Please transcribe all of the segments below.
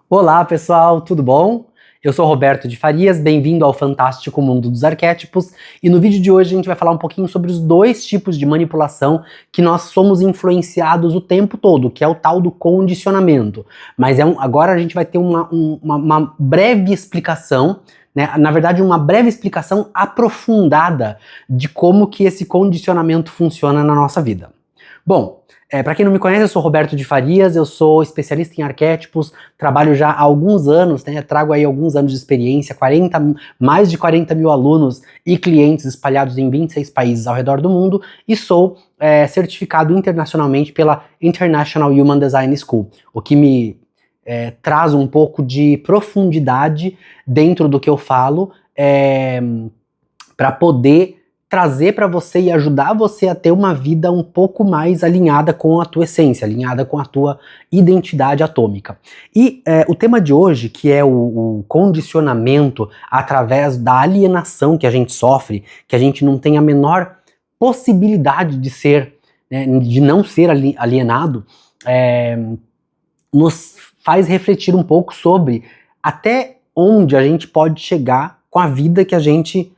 Olá pessoal, tudo bom? Eu sou Roberto de Farias, bem-vindo ao Fantástico Mundo dos Arquétipos, e no vídeo de hoje a gente vai falar um pouquinho sobre os dois tipos de manipulação que nós somos influenciados o tempo todo, que é o tal do condicionamento. Mas agora a gente vai ter uma breve explicação, né? Na verdade uma breve explicação aprofundada de como que esse condicionamento funciona na nossa vida. Bom, para quem não me conhece, eu sou Roberto de Farias, eu sou especialista em arquétipos, trabalho já há alguns anos, né, trago aí alguns anos de experiência, mais de 40 mil alunos e clientes espalhados em 26 países ao redor do mundo, e sou certificado internacionalmente pela International Human Design School, o que me traz um pouco de profundidade dentro do que eu falo, para poder trazer para você e ajudar você a ter uma vida um pouco mais alinhada com a tua essência, alinhada com a tua identidade atômica. E o tema de hoje, que é o condicionamento através da alienação que a gente sofre, que a gente não tem a menor possibilidade de ser, né, de não ser alienado, nos faz refletir um pouco sobre até onde a gente pode chegar com a vida que a gente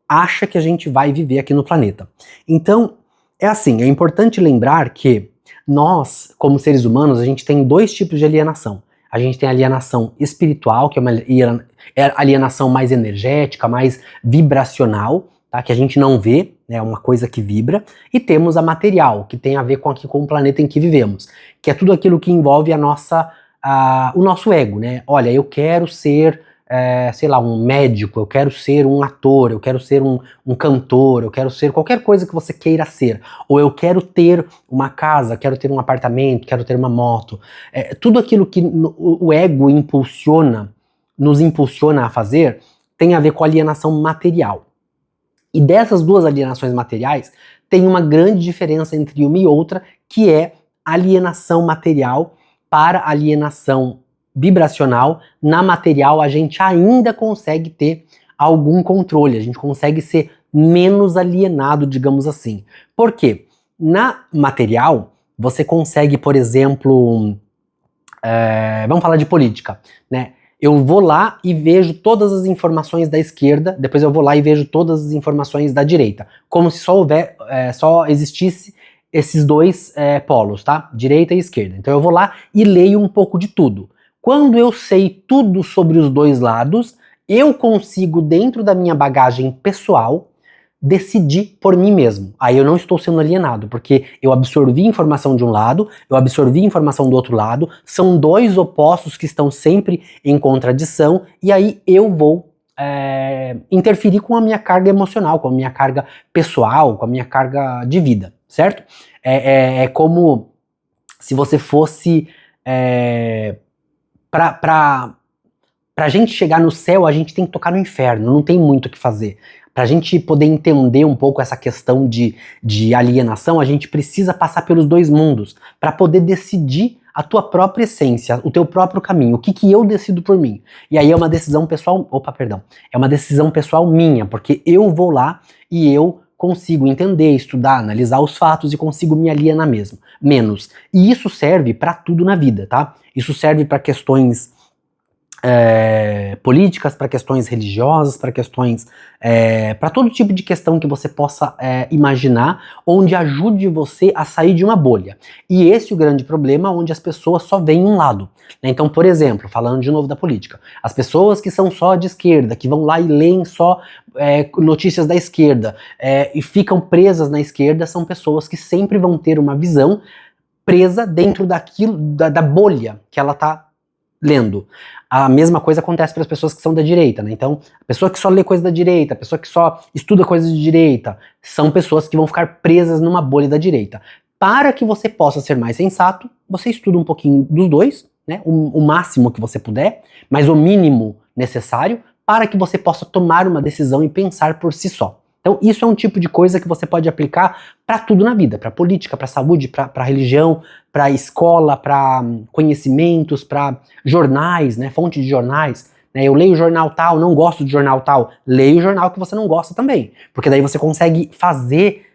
acha que a gente vai viver aqui no planeta. Então, é assim, é importante lembrar que nós, como seres humanos, a gente tem dois tipos de alienação. A gente tem a alienação espiritual, que é uma alienação mais energética, mais vibracional, tá? Que a gente não vê, é uma coisa que vibra, e temos a material, que tem a ver com o planeta em que vivemos, que é tudo aquilo que envolve o nosso ego, né? Olha, eu quero ser sei lá, um médico, eu quero ser um ator, eu quero ser um cantor, eu quero ser qualquer coisa que você queira ser, ou eu quero ter uma casa, quero ter um apartamento, quero ter uma moto, tudo aquilo que o ego nos impulsiona a fazer, tem a ver com alienação material. E dessas duas alienações materiais, tem uma grande diferença entre uma e outra, que é alienação material para alienação vibracional. Na material a gente ainda consegue ter algum controle, a gente consegue ser menos alienado, digamos assim. Por quê? Na material você consegue, por exemplo, vamos falar de política, né? Eu vou lá e vejo todas as informações da esquerda, depois eu vou lá e vejo todas as informações da direita, como se só existisse esses dois polos, tá? Direita e esquerda. Então eu vou lá e leio um pouco de tudo. Quando eu sei tudo sobre os dois lados, eu consigo, dentro da minha bagagem pessoal, decidir por mim mesmo. Aí eu não estou sendo alienado, porque eu absorvi informação de um lado, eu absorvi informação do outro lado, são dois opostos que estão sempre em contradição, e aí eu vou interferir com a minha carga emocional, com a minha carga pessoal, com a minha carga de vida, certo? É como se você fosse... Pra gente chegar no céu, a gente tem que tocar no inferno, não tem muito o que fazer. Pra gente poder entender um pouco essa questão de alienação, a gente precisa passar pelos dois mundos, para poder decidir a tua própria essência, o teu próprio caminho, o que eu decido por mim. E aí é uma decisão pessoal, é uma decisão pessoal minha, porque eu vou lá e eu consigo entender, estudar, analisar os fatos e consigo me alienar menos. E isso serve para tudo na vida, tá? Isso serve para questões políticas, para questões religiosas, para questões, para todo tipo de questão que você possa imaginar, onde ajude você a sair de uma bolha. E esse é o grande problema, onde as pessoas só veem um lado. Né? Então, por exemplo, falando de novo da política, as pessoas que são só de esquerda, que vão lá e leem só notícias da esquerda e ficam presas na esquerda, são pessoas que sempre vão ter uma visão presa dentro da bolha que ela está lendo. A mesma coisa acontece para as pessoas que são da direita, né? Então, a pessoa que só lê coisa da direita, a pessoa que só estuda coisas de direita, são pessoas que vão ficar presas numa bolha da direita. Para que você possa ser mais sensato, você estuda um pouquinho dos dois, né? O máximo que você puder, mas o mínimo necessário, para que você possa tomar uma decisão e pensar por si só. Então isso é um tipo de coisa que você pode aplicar para tudo na vida, para política, para saúde, para religião, para escola, para conhecimentos, para jornais, né, fonte de jornais. Né, eu leio jornal tal, não gosto de jornal tal, leio o jornal que você não gosta também, porque daí você consegue fazer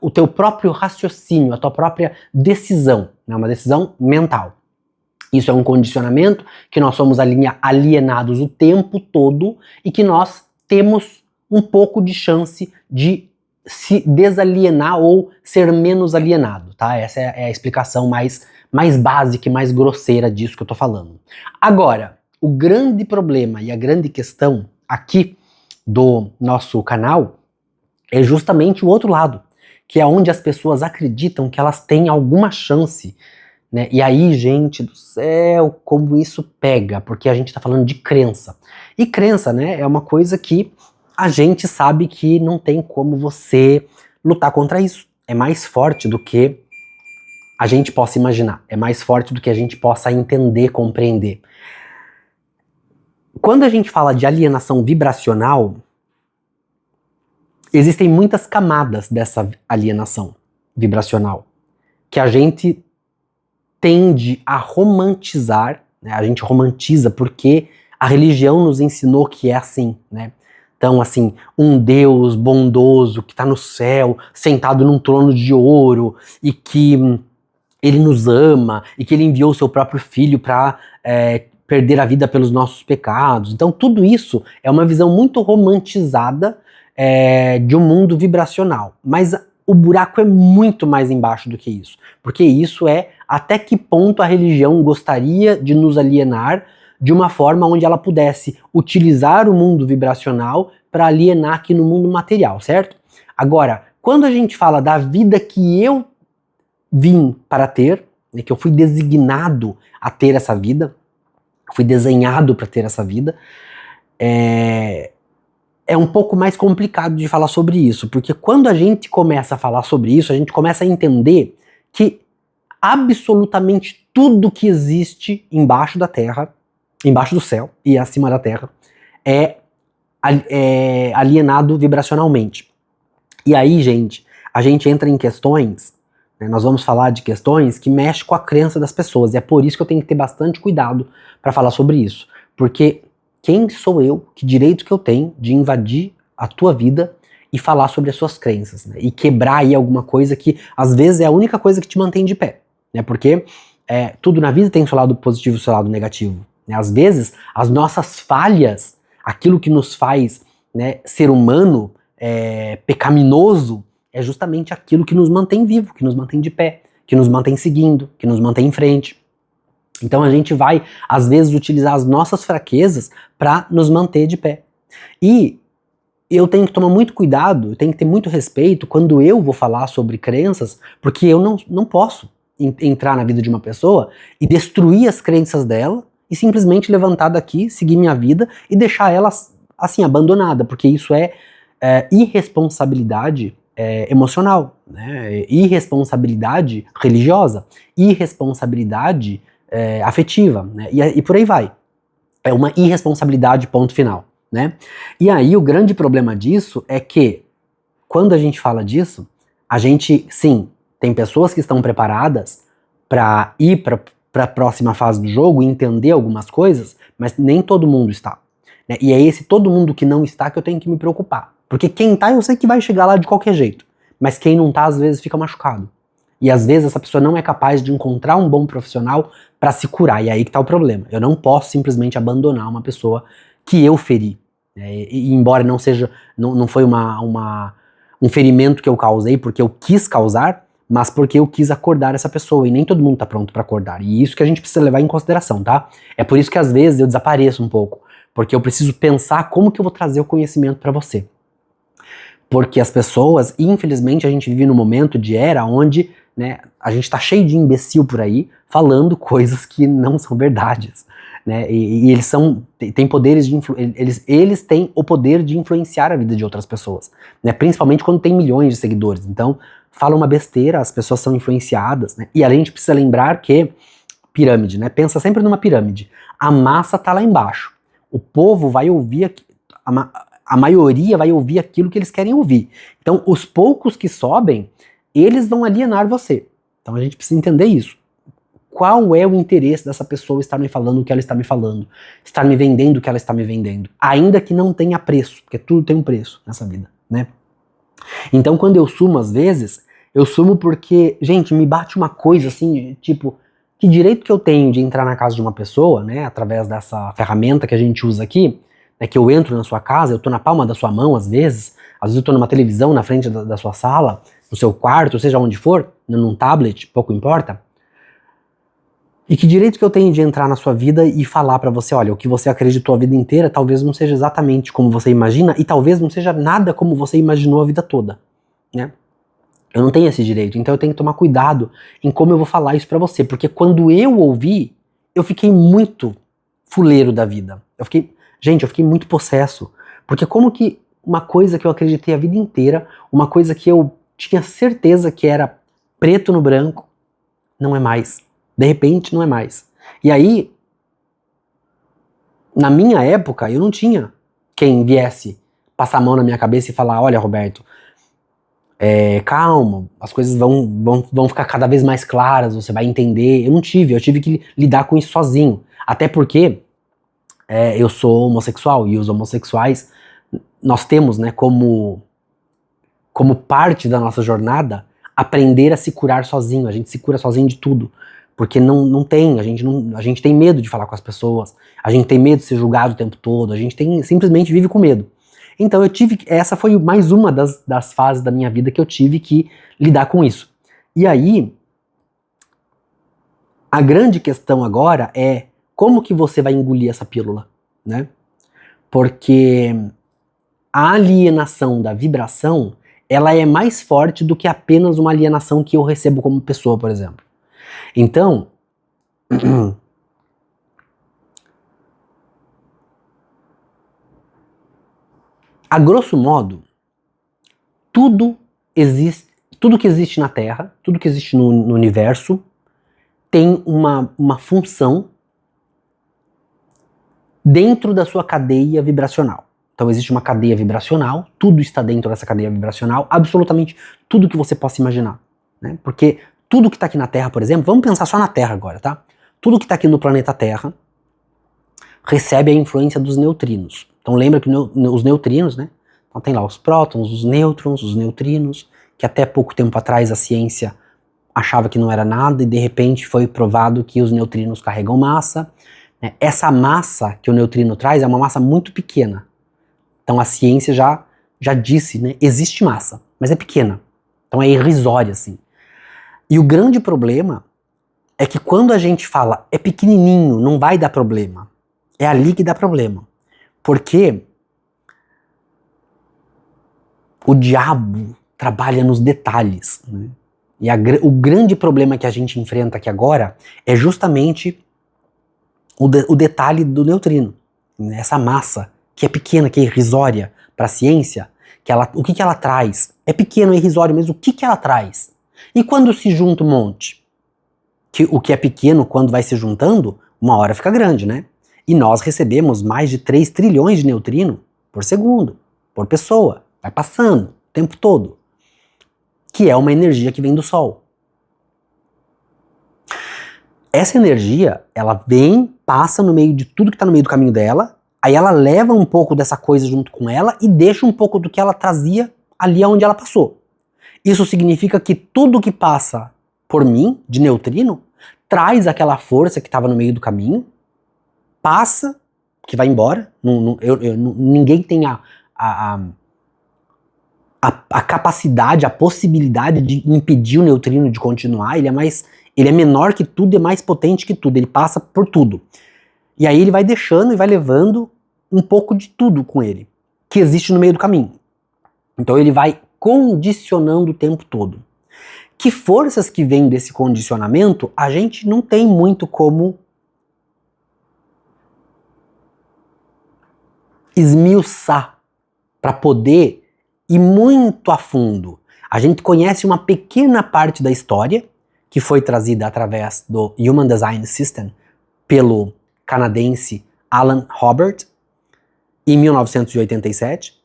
o teu próprio raciocínio, a tua própria decisão, né, uma decisão mental. Isso é um condicionamento, que nós somos alienados o tempo todo e que nós temos um pouco de chance de se desalienar ou ser menos alienado, tá? Essa é a explicação mais básica e mais grosseira disso que eu tô falando. Agora, o grande problema e a grande questão aqui do nosso canal é justamente o outro lado, que é onde as pessoas acreditam que elas têm alguma chance, né? E aí, gente do céu, como isso pega, porque a gente tá falando de crença. E crença, né, é uma coisa que a gente sabe que não tem como você lutar contra isso. É mais forte do que a gente possa imaginar. É mais forte do que a gente possa entender, compreender. Quando a gente fala de alienação vibracional, existem muitas camadas dessa alienação vibracional que a gente tende a romantizar, né? A gente romantiza porque a religião nos ensinou que é assim, né? Então, assim, um Deus bondoso que está no céu, sentado num trono de ouro, e que ele nos ama, e que ele enviou o seu próprio filho para perder a vida pelos nossos pecados. Então, tudo isso é uma visão muito romantizada de um mundo vibracional. Mas o buraco é muito mais embaixo do que isso. Porque isso é até que ponto a religião gostaria de nos alienar de uma forma onde ela pudesse utilizar o mundo vibracional para alienar aqui no mundo material, certo? Agora, quando a gente fala da vida que eu vim para ter, né, que eu fui designado a ter essa vida, fui desenhado para ter essa vida, é um pouco mais complicado de falar sobre isso, porque quando a gente começa a falar sobre isso, a gente começa a entender que absolutamente tudo que existe embaixo da Terra, embaixo do céu e acima da Terra, é alienado vibracionalmente. E aí, gente, a gente entra em questões, né, nós vamos falar de questões que mexem com a crença das pessoas, e é por isso que eu tenho que ter bastante cuidado para falar sobre isso, porque quem sou eu, que direito que eu tenho de invadir a tua vida e falar sobre as suas crenças, né, e quebrar aí alguma coisa que às vezes é a única coisa que te mantém de pé, né, porque tudo na vida tem o seu lado positivo e o seu lado negativo, né, às vezes as nossas falhas, aquilo que nos faz, né, ser humano, pecaminoso, é justamente aquilo que nos mantém vivo, que nos mantém de pé, que nos mantém seguindo, que nos mantém em frente. Então a gente vai, às vezes, utilizar as nossas fraquezas para nos manter de pé. E eu tenho que tomar muito cuidado, eu tenho que ter muito respeito quando eu vou falar sobre crenças, porque eu não posso entrar na vida de uma pessoa e destruir as crenças dela e simplesmente levantar daqui, seguir minha vida e deixar ela assim abandonada, porque isso é irresponsabilidade emocional, né? Irresponsabilidade religiosa, irresponsabilidade afetiva, né? E por aí vai. É uma irresponsabilidade, ponto final, né? E aí o grande problema disso é que quando a gente fala disso, a gente, sim, tem pessoas que estão preparadas para ir para a próxima fase do jogo e entender algumas coisas, mas nem todo mundo está, né? E é esse todo mundo que não está que eu tenho que me preocupar. Porque quem tá, eu sei que vai chegar lá de qualquer jeito. Mas quem não tá, às vezes fica machucado. E às vezes essa pessoa não é capaz de encontrar um bom profissional para se curar. E aí que tá o problema. Eu não posso simplesmente abandonar uma pessoa que eu feri. E embora não seja, não foi um ferimento que eu causei porque eu quis causar, mas porque eu quis acordar essa pessoa. E nem todo mundo tá pronto para acordar. E isso que a gente precisa levar em consideração, tá? É por isso que às vezes eu desapareço um pouco. Porque eu preciso pensar como que eu vou trazer o conhecimento para você. Porque as pessoas, infelizmente, a gente vive num momento de era onde, né, a gente tá cheio de imbecil por aí falando coisas que não são verdades, né, e eles têm poderes de eles têm o poder de influenciar a vida de outras pessoas, né, principalmente quando tem milhões de seguidores. Então, fala uma besteira, as pessoas são influenciadas, né, e a gente precisa lembrar que pirâmide, né, pensa sempre numa pirâmide, a massa tá lá embaixo, o povo vai ouvir a maioria vai ouvir aquilo que eles querem ouvir. Então, os poucos que sobem, eles vão alienar você. Então, a gente precisa entender isso. Qual é o interesse dessa pessoa estar me falando o que ela está me falando? Estar me vendendo o que ela está me vendendo? Ainda que não tenha preço, porque tudo tem um preço nessa vida, né? Então, quando eu sumo, às vezes, eu sumo porque, gente, me bate uma coisa assim, tipo, o Que direito que eu tenho de entrar na casa de uma pessoa, né, através dessa ferramenta que a gente usa aqui, né, que eu entro na sua casa, eu tô na palma da sua mão às vezes eu tô numa televisão na frente da sua sala, no seu quarto, seja onde for, num tablet, pouco importa. E que direito que eu tenho de entrar na sua vida e falar pra você, olha, o que você acreditou a vida inteira talvez não seja exatamente como você imagina e talvez não seja nada como você imaginou a vida toda, né? Eu não tenho esse direito, então eu tenho que tomar cuidado em como eu vou falar isso pra você, porque quando eu ouvi, eu fiquei muito fuleiro da vida. Eu fiquei muito possesso, porque como que uma coisa que eu acreditei a vida inteira, uma coisa que eu tinha certeza que era preto no branco, não é mais. De repente, não é mais. E aí, na minha época, eu não tinha quem viesse passar a mão na minha cabeça e falar, olha, Roberto, calma, as coisas vão ficar cada vez mais claras, você vai entender. Eu tive que lidar com isso sozinho. Até porque eu sou homossexual e os homossexuais, nós temos, né, como parte da nossa jornada, aprender a se curar sozinho. A gente se cura sozinho de tudo. Porque a gente tem medo de falar com as pessoas, a gente tem medo de ser julgado o tempo todo, a gente simplesmente vive com medo. Então essa foi mais uma das fases da minha vida que eu tive que lidar com isso. E aí, a grande questão agora é como que você vai engolir essa pílula, né? Porque a alienação da vibração, ela é mais forte do que apenas uma alienação que eu recebo como pessoa, por exemplo. Então, a grosso modo, tudo que existe na Terra, tudo que existe no universo, tem uma função dentro da sua cadeia vibracional. Então existe uma cadeia vibracional, tudo está dentro dessa cadeia vibracional, absolutamente tudo que você possa imaginar, né? Porque tudo que está aqui na Terra, por exemplo, vamos pensar só na Terra agora, tá? Tudo que está aqui no planeta Terra recebe a influência dos neutrinos. Então lembra que os neutrinos, né? Então tem lá os prótons, os nêutrons, os neutrinos, que até pouco tempo atrás a ciência achava que não era nada e de repente foi provado que os neutrinos carregam massa. Essa massa que o neutrino traz é uma massa muito pequena. Então a ciência já disse, né? Existe massa, mas é pequena. Então é irrisória, assim. E o grande problema é que quando a gente fala é pequenininho, não vai dar problema, é ali que dá problema. Porque o diabo trabalha nos detalhes, né? E o grande problema que a gente enfrenta aqui agora é justamente o detalhe do neutrino. Né? Essa massa que é pequena, que é irrisória para a ciência, o que ela traz? É pequeno, é irrisório, mas o que ela traz? E quando se junta um monte? O que é pequeno, quando vai se juntando, uma hora fica grande, né? E nós recebemos mais de 3 trilhões de neutrino por segundo, por pessoa. Vai passando o tempo todo. Que é uma energia que vem do Sol. Essa energia, ela vem, passa no meio de tudo que está no meio do caminho dela, aí ela leva um pouco dessa coisa junto com ela e deixa um pouco do que ela trazia ali onde ela passou. Isso significa que tudo que passa por mim, de neutrino, traz aquela força que estava no meio do caminho, passa, que vai embora, ninguém tem a capacidade, a possibilidade de impedir o neutrino de continuar. Ele é menor que tudo e é mais potente que tudo, ele passa por tudo. E aí ele vai deixando e vai levando um pouco de tudo com ele, que existe no meio do caminho. Então ele vai condicionando o tempo todo. Que forças que vêm desse condicionamento, a gente não tem muito como esmiuçar para poder ir muito a fundo. A gente conhece uma pequena parte da história que foi trazida através do Human Design System pelo canadense Alan Hobart em 1987,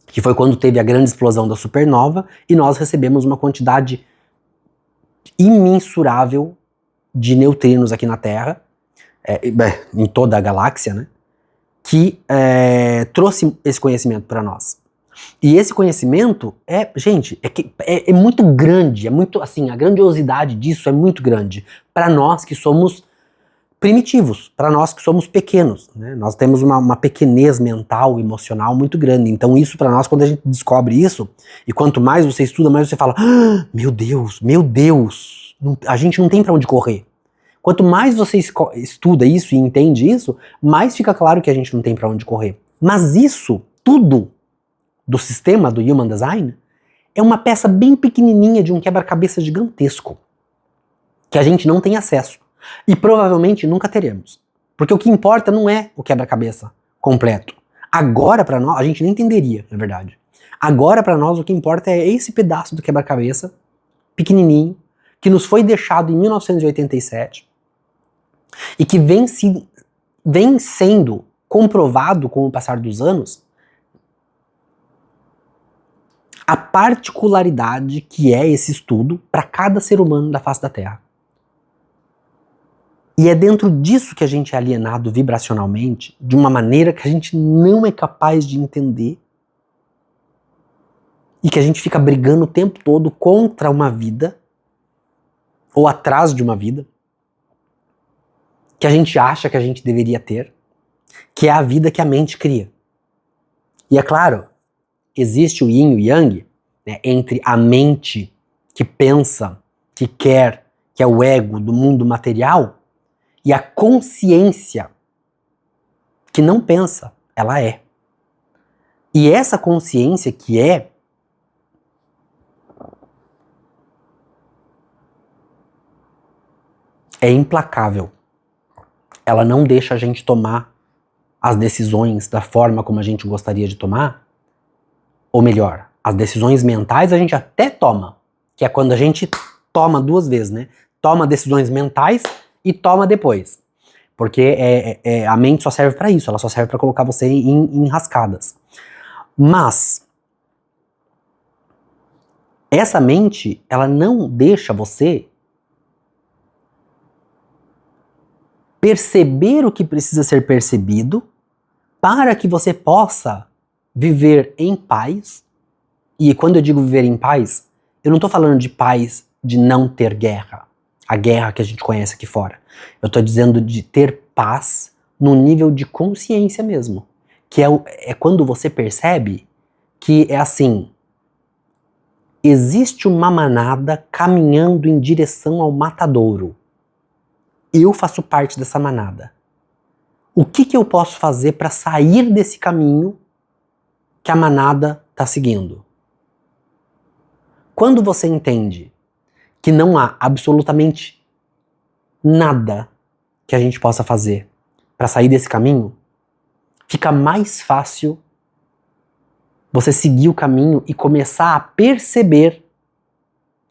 que foi quando teve a grande explosão da supernova e nós recebemos uma quantidade imensurável de neutrinos aqui na Terra, em toda a galáxia, né, que trouxe esse conhecimento para nós. E esse conhecimento gente, é muito grande, é muito, assim, a grandiosidade disso é muito grande para nós que somos primitivos, para nós que somos pequenos, né? Nós temos uma pequenez mental, emocional muito grande. Então isso para nós, quando a gente descobre isso, e quanto mais você estuda, mais você fala, ah, meu Deus, a gente não tem para onde correr. Quanto mais você estuda isso e entende isso, mais fica claro que a gente não tem para onde correr. Mas isso, tudo do sistema do Human Design, é uma peça bem pequenininha de um quebra-cabeça gigantesco, que a gente não tem acesso. E provavelmente nunca teremos. Porque o que importa não é o quebra-cabeça completo. Agora para nós, a gente nem entenderia, na verdade. Agora para nós o que importa é esse pedaço do quebra-cabeça, pequenininho, que nos foi deixado em 1987 e que vem sendo comprovado com o passar dos anos a particularidade que é esse estudo para cada ser humano da face da Terra. E é dentro disso que a gente é alienado vibracionalmente, de uma maneira que a gente não é capaz de entender, e que a gente fica brigando o tempo todo contra uma vida, ou atrás de uma vida, que a gente acha que a gente deveria ter, que é a vida que a mente cria. E é claro, existe o yin e o yang, né, entre a mente que pensa, que quer, que é o ego do mundo material, e a consciência que não pensa, ela é. E essa consciência que é implacável. Ela não deixa a gente tomar as decisões da forma como a gente gostaria de tomar, ou melhor, as decisões mentais a gente até toma, que é quando a gente toma duas vezes, né? Toma decisões mentais e toma depois. Porque a mente só serve para isso, ela só serve para colocar você em enrascadas. Mas essa mente, ela não deixa você perceber o que precisa ser percebido para que você possa viver em paz. E quando eu digo viver em paz, eu não estou falando de paz de não ter guerra, a guerra que a gente conhece aqui fora. Eu estou dizendo de ter paz no nível de consciência mesmo. Que é quando você percebe que é assim, existe uma manada caminhando em direção ao matadouro. Eu faço parte dessa manada. O que eu posso fazer para sair desse caminho que a manada está seguindo? Quando você entende que não há absolutamente nada que a gente possa fazer para sair desse caminho, fica mais fácil você seguir o caminho e começar a perceber,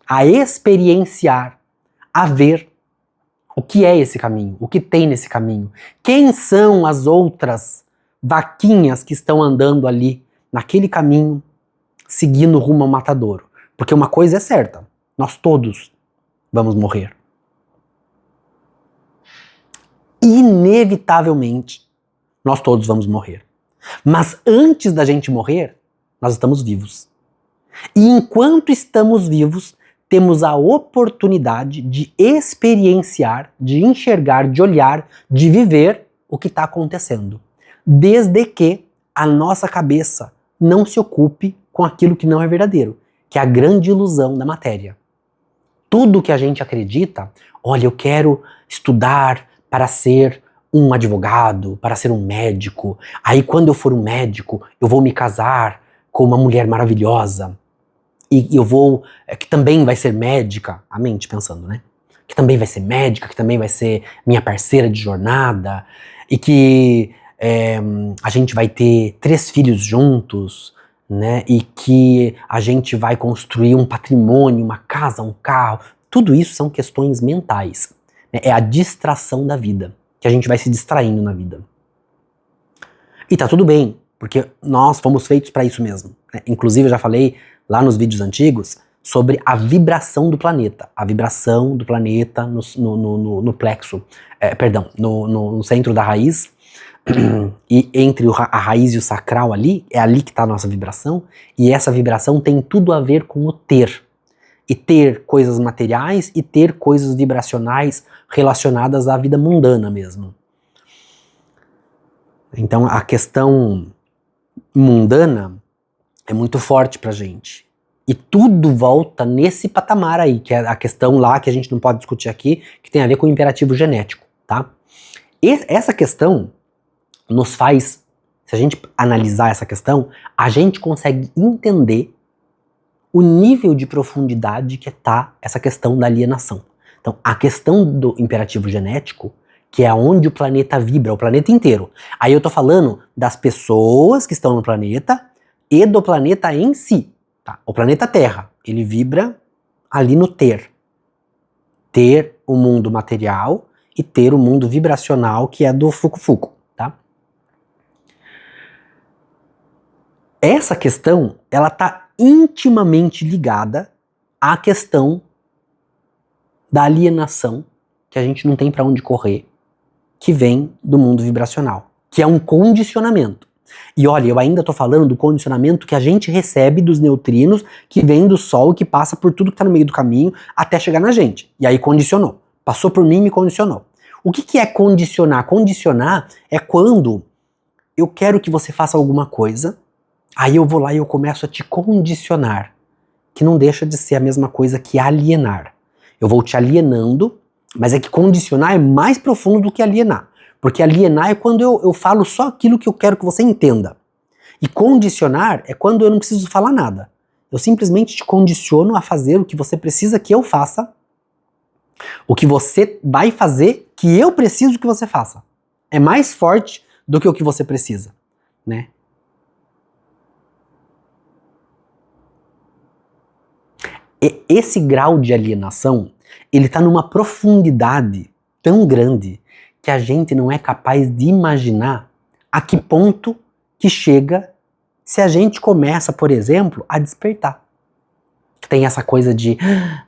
a experienciar, a ver o que é esse caminho, o que tem nesse caminho. Quem são as outras vaquinhas que estão andando ali, naquele caminho, seguindo rumo ao matadouro? Porque uma coisa é certa, nós todos vamos morrer. Inevitavelmente, nós todos vamos morrer. Mas antes da gente morrer, nós estamos vivos. E enquanto estamos vivos, temos a oportunidade de experienciar, de enxergar, de olhar, de viver o que está acontecendo. Desde que a nossa cabeça não se ocupe com aquilo que não é verdadeiro, que é a grande ilusão da matéria. Tudo que a gente acredita, olha, eu quero estudar para ser um advogado, para ser um médico. Aí quando eu for um médico, eu vou me casar com uma mulher maravilhosa. E eu vou, que também vai ser médica, a mente pensando, né? Que também vai ser médica, que também vai ser minha parceira de jornada, e que a gente vai ter 3 filhos juntos, né? E que a gente vai construir um patrimônio, uma casa, um carro. Tudo isso são questões mentais. Né? É a distração da vida, que a gente vai se distraindo na vida. E tá tudo bem, porque nós fomos feitos para isso mesmo. Né? Inclusive eu já falei lá nos vídeos antigos sobre a vibração do planeta. A vibração do planeta no plexo, no centro da raiz, e entre a raiz e o sacral ali, é ali que está a nossa vibração, e essa vibração tem tudo a ver com o ter. E ter coisas materiais e ter coisas vibracionais relacionadas à vida mundana mesmo. Então a questão mundana é muito forte pra gente. E tudo volta nesse patamar aí, que é a questão lá que a gente não pode discutir aqui, que tem a ver com o imperativo genético, tá? E essa questão nos faz, se a gente analisar essa questão, a gente consegue entender o nível de profundidade que tá essa questão da alienação. Então, a questão do imperativo genético, que é onde o planeta vibra, o planeta inteiro. Aí eu tô falando das pessoas que estão no planeta e do planeta em si. Tá? O planeta Terra, ele vibra ali no ter. Ter o mundo material e ter o mundo vibracional, que é do Fuku-Fuku, tá? Essa questão, ela tá intimamente ligada à questão da alienação, que a gente não tem para onde correr, que vem do mundo vibracional, que é um condicionamento. E olha, eu ainda tô falando do condicionamento que a gente recebe dos neutrinos, que vem do Sol, que passa por tudo que tá no meio do caminho, até chegar na gente. E aí condicionou. Passou por mim e me condicionou. O que é condicionar? Condicionar é quando eu quero que você faça alguma coisa, aí eu vou lá e eu começo a te condicionar, que não deixa de ser a mesma coisa que alienar. Eu vou te alienando, mas é que condicionar é mais profundo do que alienar. Porque alienar é quando eu falo só aquilo que eu quero que você entenda. E condicionar é quando eu não preciso falar nada. Eu simplesmente te condiciono a fazer o que você precisa que eu faça, o que você vai fazer que eu preciso que você faça. É mais forte do que o que você precisa, né? E esse grau de alienação, ele tá numa profundidade tão grande que a gente não é capaz de imaginar a que ponto que chega se a gente começa, por exemplo, a despertar. Tem essa coisa de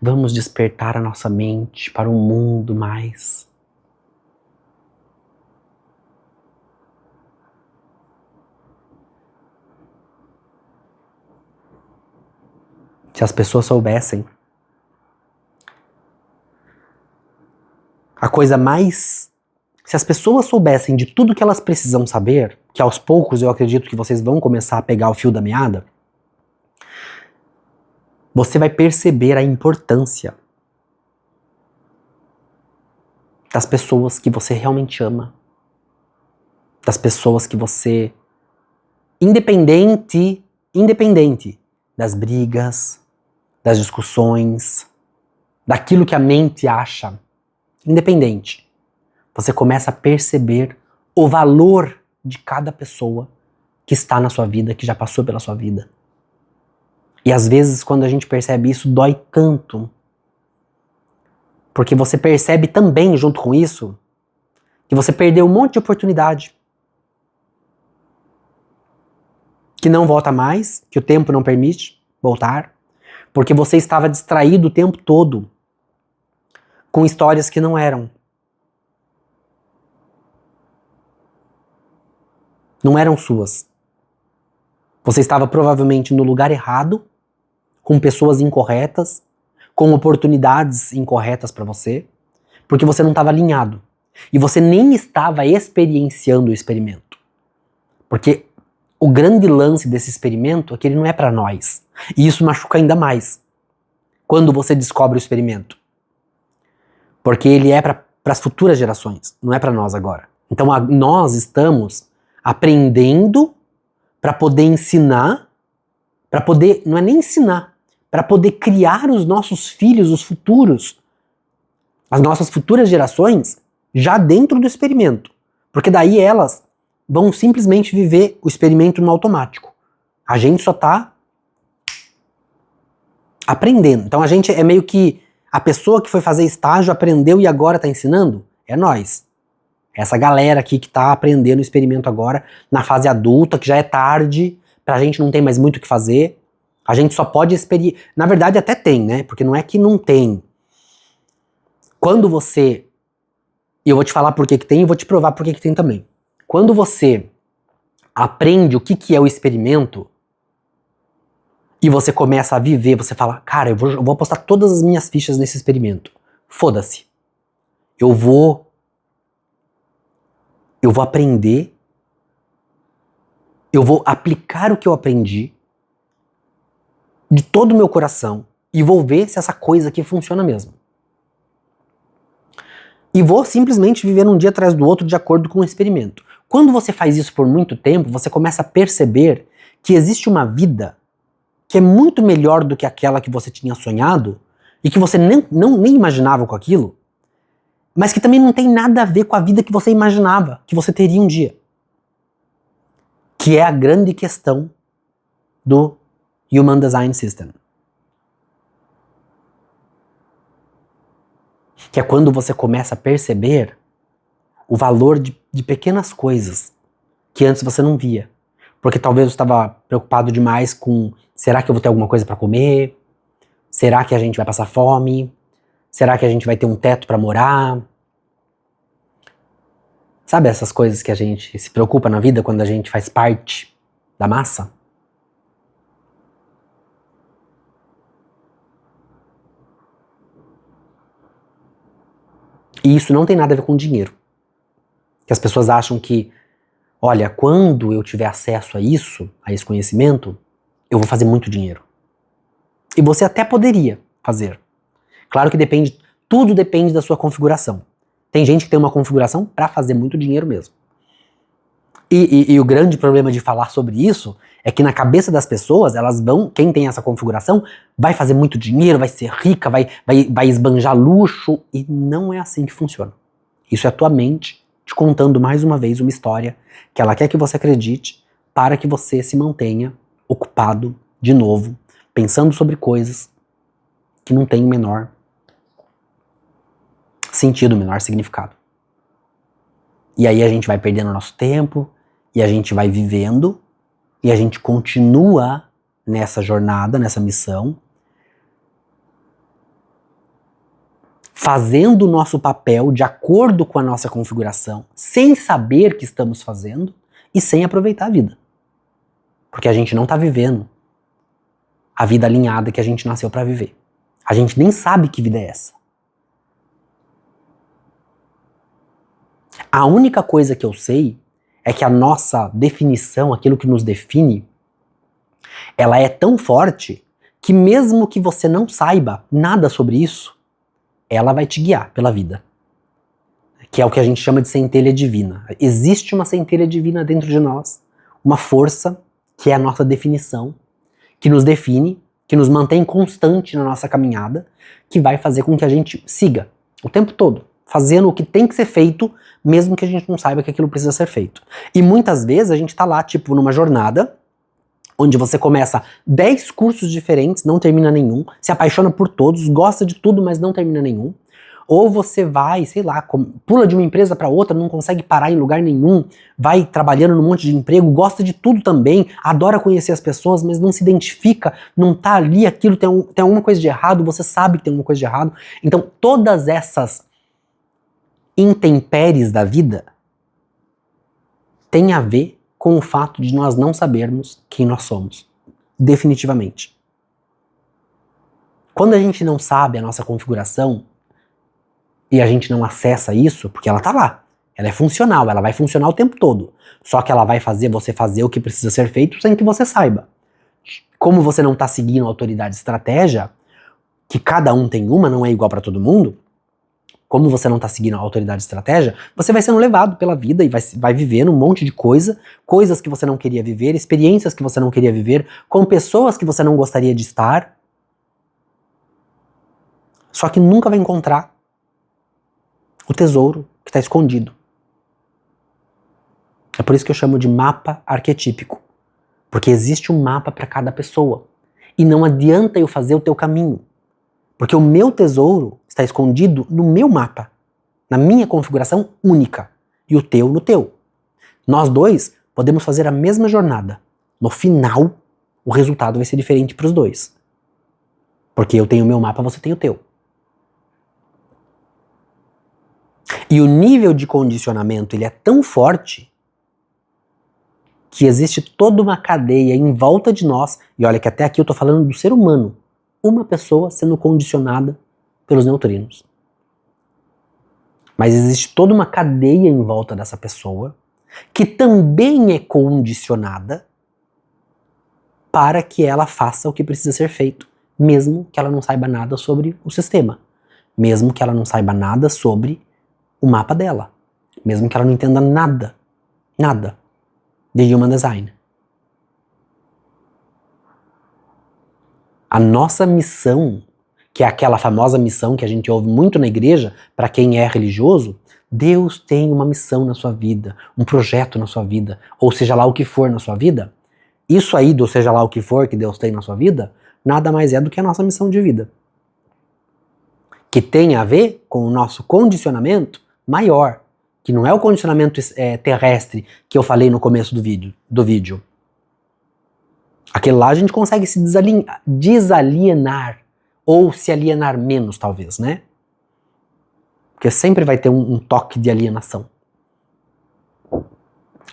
vamos despertar a nossa mente para um mundo mais. Se as pessoas soubessem a coisa mais. Se as pessoas soubessem de tudo que elas precisam saber, que aos poucos eu acredito que vocês vão começar a pegar o fio da meada, você vai perceber a importância das pessoas que você realmente ama, das pessoas que você, independente das brigas, das discussões, daquilo que a mente acha, independente, você começa a perceber o valor de cada pessoa que está na sua vida, que já passou pela sua vida. E às vezes, quando a gente percebe isso, dói tanto. Porque você percebe também, junto com isso, que você perdeu um monte de oportunidade. Que não volta mais, que o tempo não permite voltar. Porque você estava distraído o tempo todo com histórias que não eram. Não eram suas. Você estava provavelmente no lugar errado, com pessoas incorretas, com oportunidades incorretas para você, porque você não estava alinhado. E você nem estava experienciando o experimento. Porque o grande lance desse experimento é que ele não é para nós. E isso machuca ainda mais quando você descobre o experimento. Porque ele é para as futuras gerações, não é para nós agora. Então nós estamos aprendendo para poder ensinar, para poder, não é nem ensinar, para poder criar os nossos filhos, os futuros, as nossas futuras gerações, já dentro do experimento. Porque daí elas vão simplesmente viver o experimento no automático. A gente só tá aprendendo. Então a gente é meio que a pessoa que foi fazer estágio, aprendeu e agora tá ensinando, é nós. Essa galera aqui que tá aprendendo o experimento agora, na fase adulta, que já é tarde, pra gente não tem mais muito o que fazer. A gente só pode experimentar. Na verdade até tem, né? Porque não é que não tem. Quando você... E eu vou te falar por que que tem e vou te provar por que que tem também. Quando você aprende o que é o experimento e você começa a viver, você fala, cara, eu vou apostar todas as minhas fichas nesse experimento. Foda-se. Eu vou aprender, eu vou aplicar o que eu aprendi de todo o meu coração e vou ver se essa coisa aqui funciona mesmo. E vou simplesmente viver um dia atrás do outro de acordo com o experimento. Quando você faz isso por muito tempo, você começa a perceber que existe uma vida que é muito melhor do que aquela que você tinha sonhado e que você nem imaginava com aquilo, mas que também não tem nada a ver com a vida que você imaginava que você teria um dia. Que é a grande questão do Human Design System. Que é quando você começa a perceber o valor de pequenas coisas que antes você não via. Porque talvez você estava preocupado demais com, será que eu vou ter alguma coisa para comer? Será que a gente vai passar fome? Será que a gente vai ter um teto para morar? Sabe essas coisas que a gente se preocupa na vida quando a gente faz parte da massa? E isso não tem nada a ver com dinheiro. Que as pessoas acham que, olha, quando eu tiver acesso a isso, a esse conhecimento, eu vou fazer muito dinheiro. E você até poderia fazer. Claro que depende, tudo depende da sua configuração. Tem gente que tem uma configuração para fazer muito dinheiro mesmo. E o grande problema de falar sobre isso é que na cabeça das pessoas, elas vão, quem tem essa configuração, vai fazer muito dinheiro, vai ser rica, vai esbanjar luxo, e não é assim que funciona. Isso é a tua mente te contando mais uma vez uma história que ela quer que você acredite para que você se mantenha ocupado de novo, pensando sobre coisas que não têm o menor sentido, o menor significado. E aí a gente vai perdendo nosso tempo, e a gente vai vivendo, e a gente continua nessa jornada, nessa missão, fazendo o nosso papel de acordo com a nossa configuração, sem saber que estamos fazendo e sem aproveitar a vida. Porque a gente não está vivendo a vida alinhada que a gente nasceu para viver. A gente nem sabe que vida é essa. A única coisa que eu sei é que a nossa definição, aquilo que nos define, ela é tão forte que mesmo que você não saiba nada sobre isso, ela vai te guiar pela vida. Que é o que a gente chama de centelha divina. Existe uma centelha divina dentro de nós, uma força que é a nossa definição, que nos define, que nos mantém constante na nossa caminhada, que vai fazer com que a gente siga o tempo todo, fazendo o que tem que ser feito, mesmo que a gente não saiba que aquilo precisa ser feito. E muitas vezes a gente tá lá, tipo, numa jornada, onde você começa 10 cursos diferentes, não termina nenhum, se apaixona por todos, gosta de tudo, mas não termina nenhum. Ou você vai, sei lá, pula de uma empresa para outra, não consegue parar em lugar nenhum, vai trabalhando num monte de emprego, gosta de tudo também, adora conhecer as pessoas, mas não se identifica, não tá ali, aquilo tem alguma coisa de errado, você sabe que tem alguma coisa de errado. Então todas essas intempéries da vida têm a ver com o fato de nós não sabermos quem nós somos, definitivamente. Quando a gente não sabe a nossa configuração e a gente não acessa isso, porque ela tá lá, ela é funcional, ela vai funcionar o tempo todo, só que ela vai fazer você fazer o que precisa ser feito sem que você saiba. Como você não tá seguindo a autoridade de estratégia, que cada um tem uma, não é igual para todo mundo, como você não está seguindo a autoridade de estratégia, você vai sendo levado pela vida e vai vivendo um monte de coisas que você não queria viver, experiências que você não queria viver, com pessoas que você não gostaria de estar. Só que nunca vai encontrar o tesouro que está escondido. É por isso que eu chamo de mapa arquetípico. Porque existe um mapa para cada pessoa. E não adianta eu fazer o teu caminho. Porque o meu tesouro está escondido no meu mapa, na minha configuração única, e o teu no teu. Nós dois podemos fazer a mesma jornada. No final, o resultado vai ser diferente para os dois. Porque eu tenho o meu mapa, você tem o teu. E o nível de condicionamento ele é tão forte que existe toda uma cadeia em volta de nós, e olha que até aqui eu tô falando do ser humano, uma pessoa sendo condicionada pelos neutrinos. Mas existe toda uma cadeia em volta dessa pessoa, que também é condicionada para que ela faça o que precisa ser feito, mesmo que ela não saiba nada sobre o sistema, mesmo que ela não saiba nada sobre o mapa dela, mesmo que ela não entenda nada de Human Design. A nossa missão, que é aquela famosa missão que a gente ouve muito na igreja, para quem é religioso, Deus tem uma missão na sua vida, um projeto na sua vida, ou seja lá o que for na sua vida. Isso aí do seja lá o que for que Deus tem na sua vida, nada mais é do que a nossa missão de vida. Que tem a ver com o nosso condicionamento maior, que não é o condicionamento terrestre que eu falei no começo do vídeo. Aquele lá a gente consegue se desalienar, ou se alienar menos, talvez, né? Porque sempre vai ter um toque de alienação.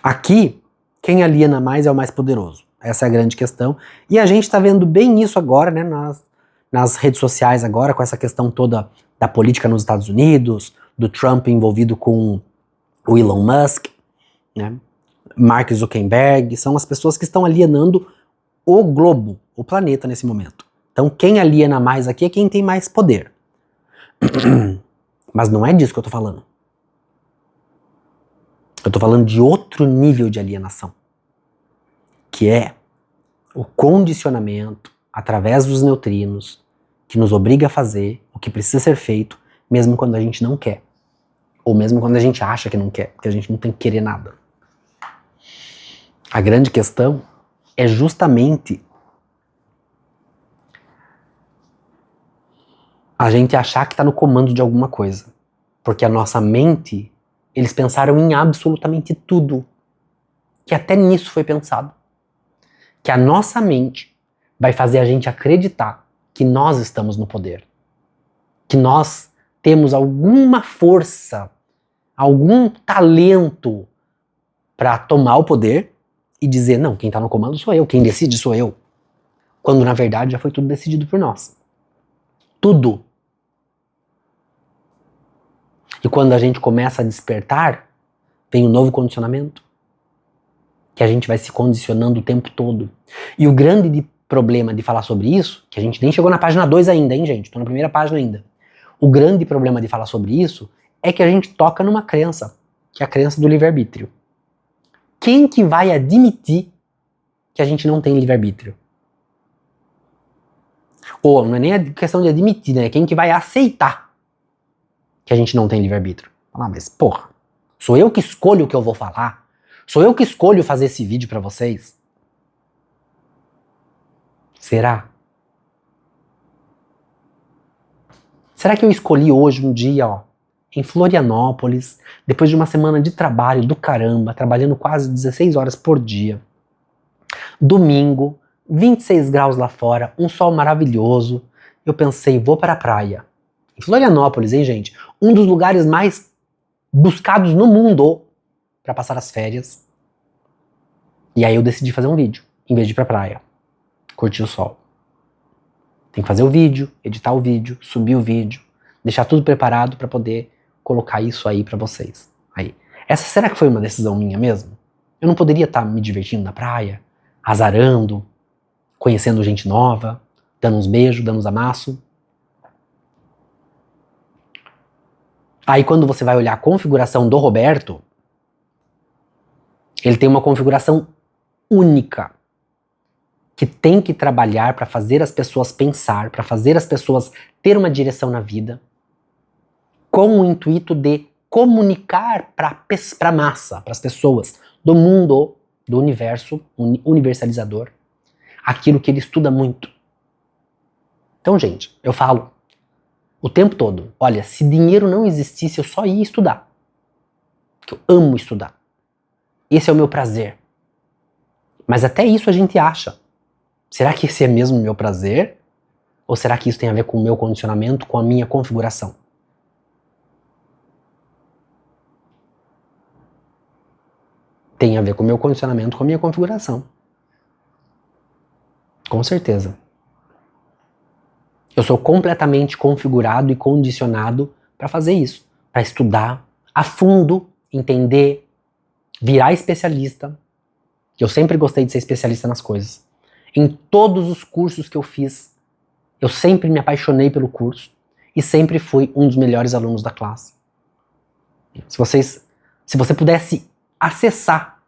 Aqui, quem aliena mais é o mais poderoso. Essa é a grande questão. E a gente está vendo bem isso agora, né, nas redes sociais agora, com essa questão toda da política nos Estados Unidos, do Trump envolvido com o Elon Musk, né, Mark Zuckerberg, são as pessoas que estão alienando o globo, o planeta nesse momento. Então quem aliena mais aqui é quem tem mais poder. Mas não é disso que eu tô falando. Eu tô falando de outro nível de alienação, que é o condicionamento através dos neutrinos que nos obriga a fazer o que precisa ser feito, mesmo quando a gente não quer. Ou mesmo quando a gente acha que não quer, porque a gente não tem que querer nada. A grande questão é justamente a gente achar que está no comando de alguma coisa. Porque a nossa mente, eles pensaram em absolutamente tudo. Que até nisso foi pensado. Que a nossa mente vai fazer a gente acreditar que nós estamos no poder. Que nós temos alguma força, algum talento para tomar o poder e dizer, não, quem está no comando sou eu, quem decide sou eu. Quando na verdade já foi tudo decidido por nós. Tudo. E quando a gente começa a despertar, vem um novo condicionamento. Que a gente vai se condicionando o tempo todo. E o grande problema de falar sobre isso, que a gente nem chegou na página 2 ainda, hein, gente? Tô na primeira página ainda. O grande problema de falar sobre isso é que a gente toca numa crença, que é a crença do livre-arbítrio. Quem que vai admitir que a gente não tem livre-arbítrio? Ou não é nem a questão de admitir, né? Quem que vai aceitar que a gente não tem livre-arbítrio? Ah, mas porra, sou eu que escolho o que eu vou falar? Sou eu que escolho fazer esse vídeo pra vocês? Será? Será que eu escolhi hoje um dia, ó, em Florianópolis, depois de uma semana de trabalho do caramba, trabalhando quase 16 horas por dia, domingo, 26 graus lá fora, um sol maravilhoso, eu pensei, vou para a praia. Em Florianópolis, hein, gente? Um dos lugares mais buscados no mundo para passar as férias. E aí eu decidi fazer um vídeo, em vez de ir pra praia. Curtir o sol. Tem que fazer o vídeo, editar o vídeo, subir o vídeo, deixar tudo preparado para poder colocar isso aí para vocês. Aí. Essa será que foi uma decisão minha mesmo? Eu não poderia estar me divertindo na praia, azarando, conhecendo gente nova, dando uns beijos, dando uns amassos? Aí quando você vai olhar a configuração do Roberto, ele tem uma configuração única, que tem que trabalhar para fazer as pessoas pensar, para fazer as pessoas ter uma direção na vida, com o intuito de comunicar para a massa, para as pessoas do mundo, do universo universalizador, aquilo que ele estuda muito. Então, gente, eu falo o tempo todo, olha, se dinheiro não existisse, eu só ia estudar. Porque eu amo estudar. Esse é o meu prazer. Mas até isso a gente acha. Será que esse é mesmo o meu prazer? Ou será que isso tem a ver com o meu condicionamento, com a minha configuração? Tem a ver com o meu condicionamento, com a minha configuração. Com certeza. Eu sou completamente configurado e condicionado para fazer isso. Para estudar a fundo, entender, virar especialista. Eu sempre gostei de ser especialista nas coisas. Em todos os cursos que eu fiz, eu sempre me apaixonei pelo curso e sempre fui um dos melhores alunos da classe. Se você pudesse acessar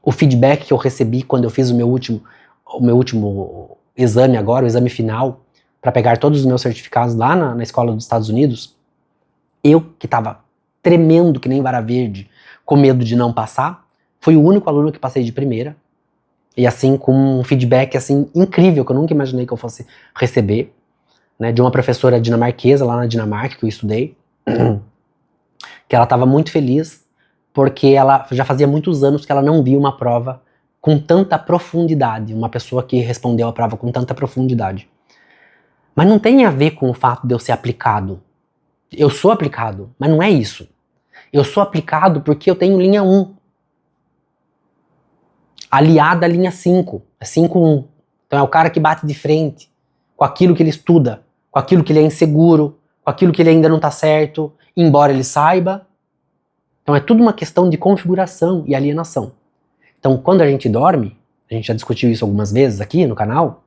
o feedback que eu recebi quando eu fiz o meu último exame agora, o exame final, para pegar todos os meus certificados lá na escola dos Estados Unidos, eu, que estava tremendo que nem vara verde, com medo de não passar, fui o único aluno que passei de primeira, e assim, com um feedback assim, incrível, que eu nunca imaginei que eu fosse receber, né, de uma professora dinamarquesa lá na Dinamarca, que eu estudei, que ela estava muito feliz, porque ela já fazia muitos anos que ela não via uma prova com tanta profundidade, uma pessoa que respondeu a prova com tanta profundidade. Mas não tem a ver com o fato de eu ser aplicado. Eu sou aplicado, mas não é isso. Eu sou aplicado porque eu tenho linha 1. Aliada à linha 5. É 5-1. Então é o cara que bate de frente com aquilo que ele estuda, com aquilo que ele é inseguro, com aquilo que ele ainda não tá certo, embora ele saiba. Então é tudo uma questão de configuração e alienação. Então quando a gente dorme, a gente já discutiu isso algumas vezes aqui no canal,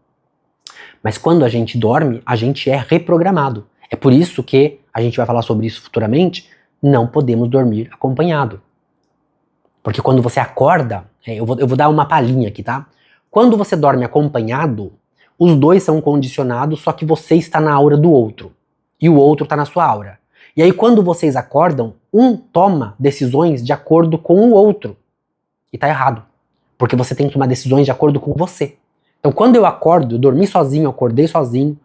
mas quando a gente dorme, a gente é reprogramado. É por isso que, a gente vai falar sobre isso futuramente, não podemos dormir acompanhado. Porque quando você acorda, eu vou dar uma palhinha aqui, tá? Quando você dorme acompanhado, os dois são condicionados, só que você está na aura do outro. E o outro está na sua aura. E aí quando vocês acordam, um toma decisões de acordo com o outro. E tá errado. Porque você tem que tomar decisões de acordo com você. Então quando eu acordo, eu dormi sozinho, eu acordei sozinho,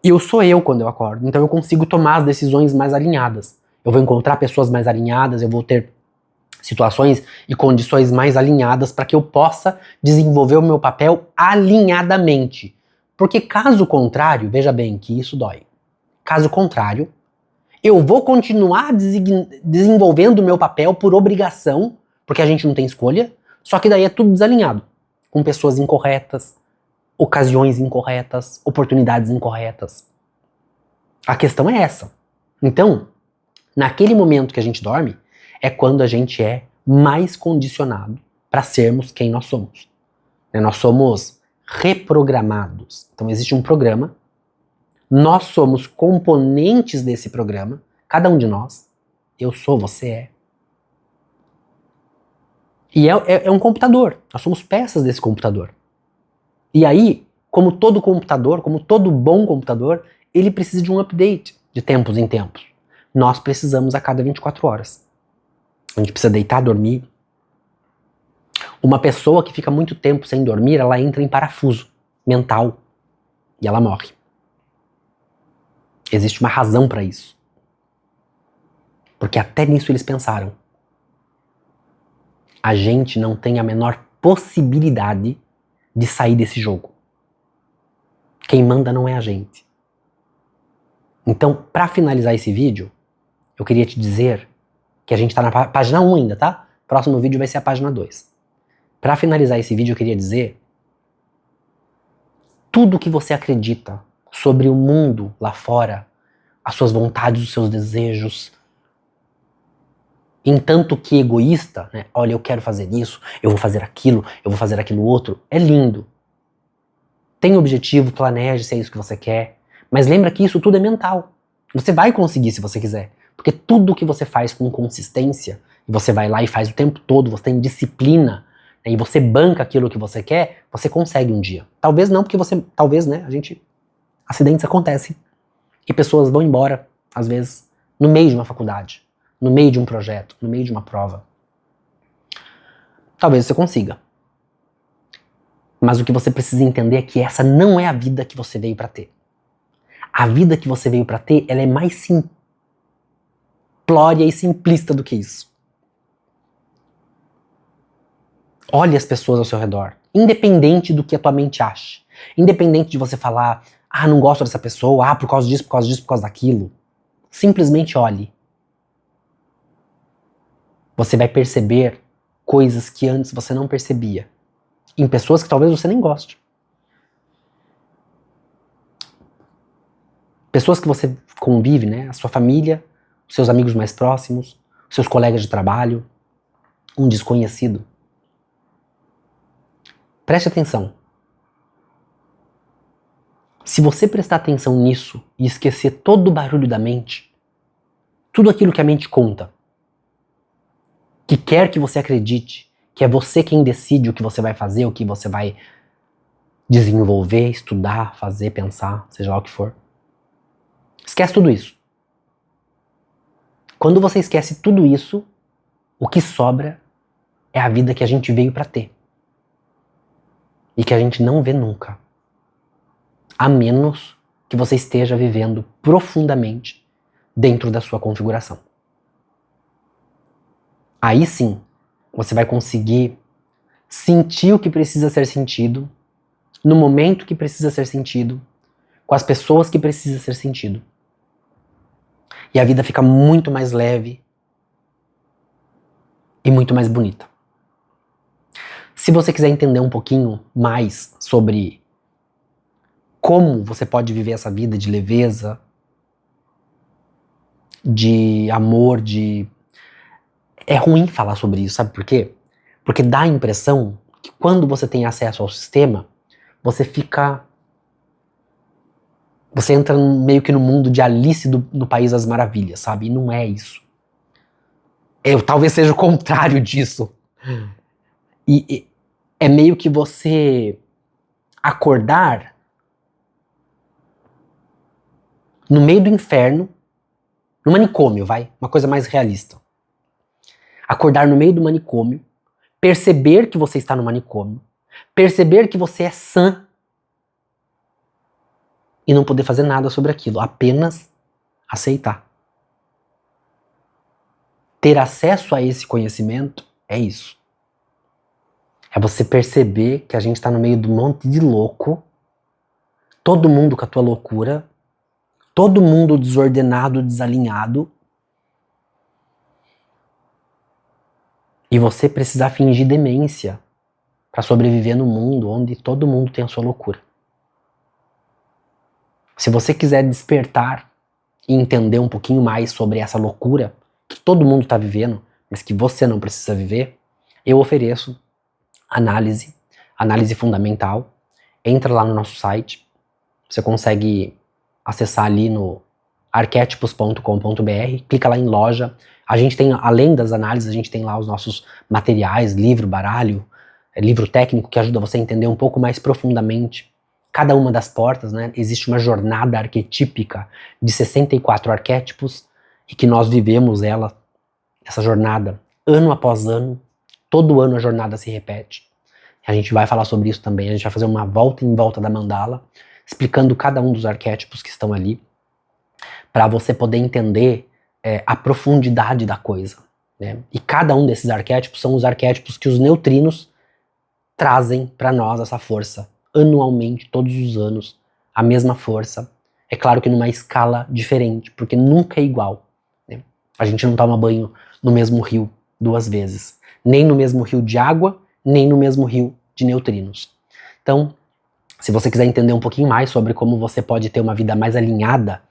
e eu sou eu quando eu acordo. Então eu consigo tomar as decisões mais alinhadas. Eu vou encontrar pessoas mais alinhadas, eu vou ter situações e condições mais alinhadas para que eu possa desenvolver o meu papel alinhadamente. Porque caso contrário, veja bem que isso dói. Caso contrário, eu vou continuar desenvolvendo o meu papel por obrigação, porque a gente não tem escolha, só que daí é tudo desalinhado. Com pessoas incorretas, ocasiões incorretas, oportunidades incorretas. A questão é essa. Então, naquele momento que a gente dorme, é quando a gente é mais condicionado para sermos quem nós somos. Nós somos reprogramados. Então existe um programa, nós somos componentes desse programa, cada um de nós, eu sou, você é. E é um computador, nós somos peças desse computador. E aí, como todo computador, como todo bom computador, ele precisa de um update de tempos em tempos. Nós precisamos a cada 24 horas. A gente precisa deitar, dormir. Uma pessoa que fica muito tempo sem dormir, ela entra em parafuso mental e ela morre. Existe uma razão para isso. Porque até nisso eles pensaram. A gente não tem a menor possibilidade de sair desse jogo. Quem manda não é a gente. Então, para finalizar esse vídeo, eu queria te dizer que a gente tá na página 1 ainda, tá? Próximo vídeo vai ser a página 2. Para finalizar esse vídeo, eu queria dizer tudo que você acredita sobre o mundo lá fora, as suas vontades, os seus desejos, entanto que egoísta, né? Olha, eu quero fazer isso, eu vou fazer aquilo outro, é lindo. Tem objetivo, planeje se é isso que você quer, mas lembra que isso tudo é mental. Você vai conseguir se você quiser. Porque tudo que você faz com consistência, e você vai lá e faz o tempo todo, você tem disciplina, né, e você banca aquilo que você quer, você consegue um dia. Talvez não, porque talvez, né, acidentes acontecem. E pessoas vão embora, às vezes, no meio de uma faculdade, no meio de um projeto, no meio de uma prova. Talvez você consiga. Mas o que você precisa entender é que essa não é a vida que você veio para ter. A vida que você veio para ter, ela é mais simplória e simplista do que isso. Olhe as pessoas ao seu redor, independente do que a tua mente ache. Independente de você falar, não gosto dessa pessoa, por causa disso, por causa disso, por causa daquilo. Simplesmente olhe. Você vai perceber coisas que antes você não percebia. Em pessoas que talvez você nem goste. Pessoas que você convive, né? A sua família, os seus amigos mais próximos, os seus colegas de trabalho, um desconhecido. Preste atenção. Se você prestar atenção nisso e esquecer todo o barulho da mente, tudo aquilo que a mente conta, que quer que você acredite, que é você quem decide o que você vai fazer, o que você vai desenvolver, estudar, fazer, pensar, seja lá o que for. Esquece tudo isso. Quando você esquece tudo isso, o que sobra é a vida que a gente veio pra ter. E que a gente não vê nunca. A menos que você esteja vivendo profundamente dentro da sua configuração. Aí sim, você vai conseguir sentir o que precisa ser sentido, no momento que precisa ser sentido, com as pessoas que precisa ser sentido. E a vida fica muito mais leve e muito mais bonita. Se você quiser entender um pouquinho mais sobre como você pode viver essa vida de leveza, de amor, de... É ruim falar sobre isso, sabe por quê? Porque dá a impressão que quando você tem acesso ao sistema, você fica... Você entra meio que no mundo de Alice no País das Maravilhas, sabe? E não é isso. Talvez seja o contrário disso. E é meio que você acordar no meio do inferno, no manicômio, vai? Uma coisa mais realista. Acordar no meio do manicômio, perceber que você está no manicômio, perceber que você é sã e não poder fazer nada sobre aquilo, apenas aceitar. Ter acesso a esse conhecimento é isso. É você perceber que a gente está no meio de um monte de louco, todo mundo com a tua loucura, todo mundo desordenado, desalinhado, e você precisar fingir demência para sobreviver no mundo onde todo mundo tem a sua loucura. Se você quiser despertar e entender um pouquinho mais sobre essa loucura que todo mundo está vivendo, mas que você não precisa viver, eu ofereço análise fundamental. Entra lá no nosso site, você consegue acessar ali no arquétipos.com.br, clica lá em loja. A gente tem, além das análises, a gente tem lá os nossos materiais, livro, baralho, livro técnico que ajuda você a entender um pouco mais profundamente cada uma das portas, né? Existe uma jornada arquetípica de 64 arquétipos e que nós vivemos essa jornada, ano após ano. Todo ano a jornada se repete. A gente vai falar sobre isso também. A gente vai fazer uma volta em volta da mandala, explicando cada um dos arquétipos que estão ali, para você poder entender a profundidade da coisa, né? E cada um desses arquétipos são os arquétipos que os neutrinos trazem para nós essa força, anualmente, todos os anos, a mesma força. É claro que numa escala diferente, porque nunca é igual, né? A gente não toma banho no mesmo rio 2 vezes, nem no mesmo rio de água, nem no mesmo rio de neutrinos. Então, se você quiser entender um pouquinho mais sobre como você pode ter uma vida mais alinhada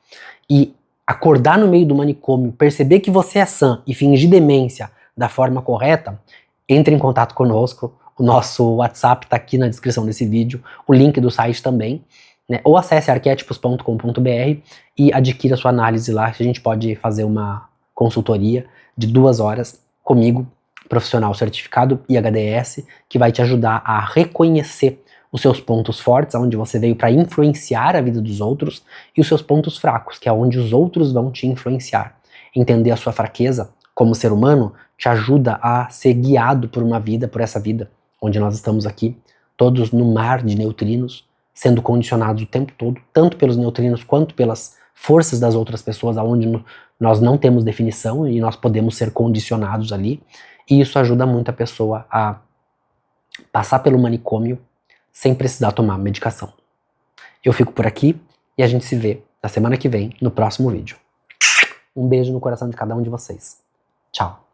e acordar no meio do manicômio, perceber que você é sã e fingir demência da forma correta, entre em contato conosco. O nosso WhatsApp está aqui na descrição desse vídeo, o link do site também, né? Ou acesse arquétipos.com.br e adquira sua análise lá, que a gente pode fazer uma consultoria de 2 horas comigo, profissional certificado IHDS, que vai te ajudar a reconhecer os seus pontos fortes, onde você veio para influenciar a vida dos outros, e os seus pontos fracos, que é onde os outros vão te influenciar. Entender a sua fraqueza como ser humano te ajuda a ser guiado por uma vida, por essa vida, onde nós estamos aqui, todos no mar de neutrinos, sendo condicionados o tempo todo, tanto pelos neutrinos quanto pelas forças das outras pessoas, aonde nós não temos definição e nós podemos ser condicionados ali, e isso ajuda muito a pessoa a passar pelo manicômio sem precisar tomar medicação. Eu fico por aqui e a gente se vê na semana que vem, no próximo vídeo. Um beijo no coração de cada um de vocês. Tchau.